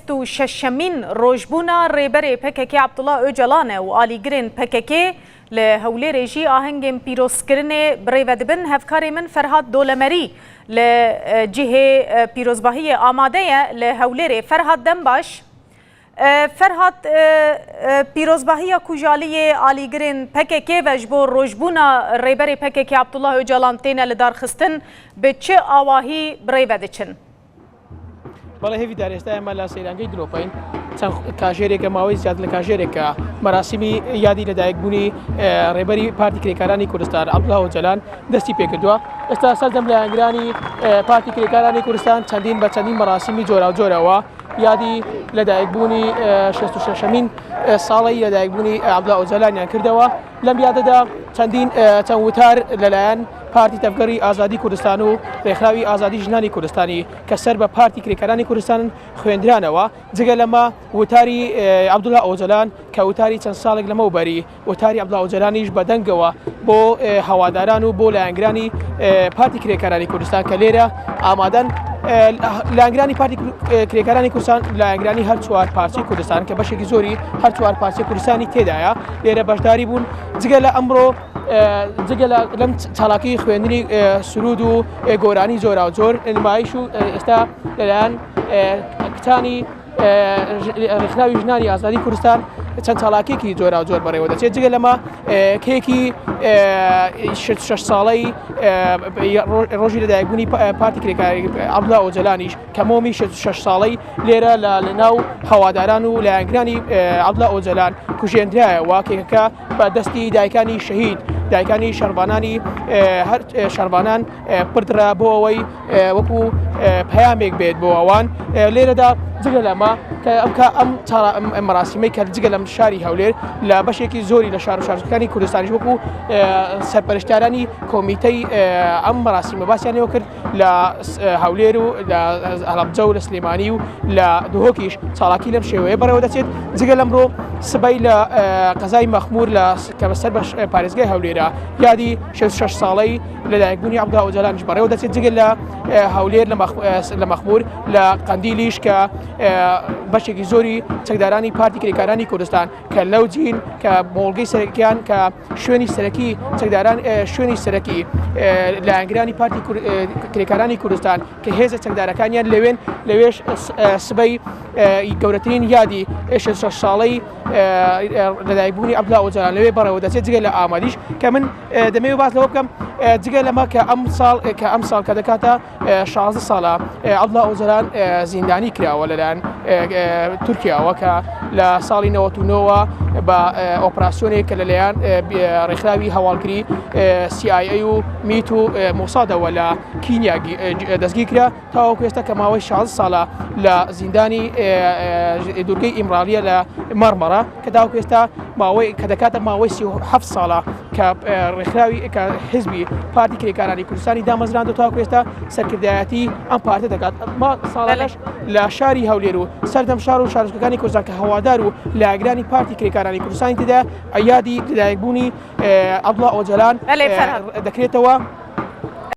26مین ڕۆژبوونا ڕێبەرێ پەکێکی عەبدوڵڵا ئۆجەڵانە و ئالیگرên پەکێکê li Hewlêrê jî ahengên pîrozkirinê birêve dibin. Hevkarê min Ferhat Dolemerî li cihê pîrozbahiyê amade ye li Hewlêrê. Ferhat dem baş. Ferhat, pîrozbahiya kujaliyê alîgirên PKK ve ji bo rojbûna rêberê PKK Abdullah Öcalan têne li darxistin bi çi awahî birêve diçin? بەڵێ هێوی دارێستا ئەمە لە سەیرانگەی دلۆپین چەند کاژێرێکە ماوەی زیاد لە کاژێرێکە مەراسیمی یادی لەدایکبوونی ڕێبەری پارتی کرێکارانی کوردستان عەبدوڵڵا ئۆجەلان دەستی پێکردووە. ئێستا سەردەم لە ئەنگرانی پارتی کرێکارانی کوردستان چەندین بە چەندین مەراسیمی جۆرا و جۆرەوە یادی لەدایکبوونی 66مین ساڵی لەدایکبوونی عەبدوڵڵا ئۆجەلانیان کردەوە. لەم یادەدا چەند وتار لەلایەن پارتی تەفگەری ئازادی کوردستان و ڕێکخراوی ئازادی ژنانی کوردستانی کە سەر بە پارتی کرێکارانی کوردستان خوێندرانەوە. جگە لەمە وتاری عەبدوڵڵا ئۆجەلان کە وتاری چەند ساڵێک لەمەوبەری وتاری عەبدوڵڵا ئۆجەلانیش بەدەنگەوە بۆ هەواداران و بۆ لایەنگرانی پارتی کرێکارانی کوردستان کە لێرە ئامادەن لایەنگرانی پارتی کرێکارانی کوردستان لایەنگرانی هەر چوار پارچەی کوردستان کە بەشێکی زۆری هەر چوار پارچەی کوردستانی تێدایە لێرە بەشداری بوون. جگە لە ئەمڕۆ جگە لەم چالاکی خوێندنی سرود و گۆرانی جۆرا و جۆر نمایش و ئێستا لەلایەن کچانی ڕێکخراوی ژنانی ئازادی کوردستان چەند چالاکێکی جۆرا و جۆر بەڕێوە دەچێت. جگە لەمە کێکی 6 ساڵەی ڕۆژی لەدایکبوونی پارتی کرێکاری عەبدوڵڵا ئۆجەلانیش کە مۆمی 6 ساڵەی لێرە لە ناو هەواداران و لایەنگرانی عەبدوڵڵا ئۆجەلان کوژێنرایەوە کێکەکە بە دەستی دایکانی شەهید دایکانی شەڕبانانی هەر شەڕبانان پردرا بۆ ئەوەی وەکو پەیامێک بێت بۆ ئەوان. لێرەدا جگە لەمە ئەم مەراسیمەی کە جگە لەم شاری هەولێر لە بەشێکی زۆری لە شار و شارەکانی کوردستانیش وەکو سەرپەرشتیارانی کۆمیتەی ئەم مەراسیمە باسییانەوە کرد لە هەولێر و لە هەڵەبجە و لە سلێمانی و لە دهۆکیش چاڵاکی لەم شێوەیە بەڕێوە دەچێت. جگە لەمڕۆ سبەی لە قەزای مەخمور کە بەسەر بە پارێزگای هەولێرە یادی 6 ساڵەی لەدایکبوونی عەبدوڵڵا ئۆجەلانیش بەڕێوە دەچێت. جگە لە هەولێر لە مەخمور لە قەندیلیش کە بەشێکی زۆری چەکدارانی پارتی کرێکارانی کوردستان کە لەو جین کە مۆڵگەی سەرەکیان کە شوێنی سەرەکی چەکداران شوێنی سەرەکی لایەنگرانی پارتی کرێکارانی کوردستان کە هێزە چەکدارەکانیان لەوێش سبەی گەورەترین یادی 6 ساڵەی لەدایکبوونی عەبدوڵڵا ئۆجەلان لەوێ بەڕێوە دەچێت. جگە لە ئامادیش کە من دەمەوێت باس لەوە بکەم جگە لەمە کە ئەم ساڵ کە دەکاتە 16 ساڵە عەبدوڵڵا ئۆجەلان زیندانی کراوە لەلایەن تورکیاوە کە لە ساڵی 99ەوە بە ئۆپراسیۆنێک کە لەلایەن ڕێکخراوی هەواڵگری CIA و میت و مۆسادەوە لە کینیا دەستگیر کرا تاوەکو ئێستا کە ماوەی 16 ساڵە لە زیندانی دوورگەی ئیمرالیە لە مەرمەرە کە تاوەکو ئێستا ماوەی کە دەکاتە ماوەی 37 ساڵە کە ڕێکخراوی کە حیزبی پارتی کرێکارانی کوردستانی دامەزراند و تاوەکو ئێستا سەرکردایەتی ئەم پارتە دەکات. ساڵانەش لە شاری هەولێر و سەردەم شار و شارۆچکەکانی کوردستان کە هەوادار و لایەنگرانی پارتی کرێکارانی کوردستانی تێدا یادی لەدایکبوونی عەبدوڵڵا ئۆجەلان دەکرێتەوە.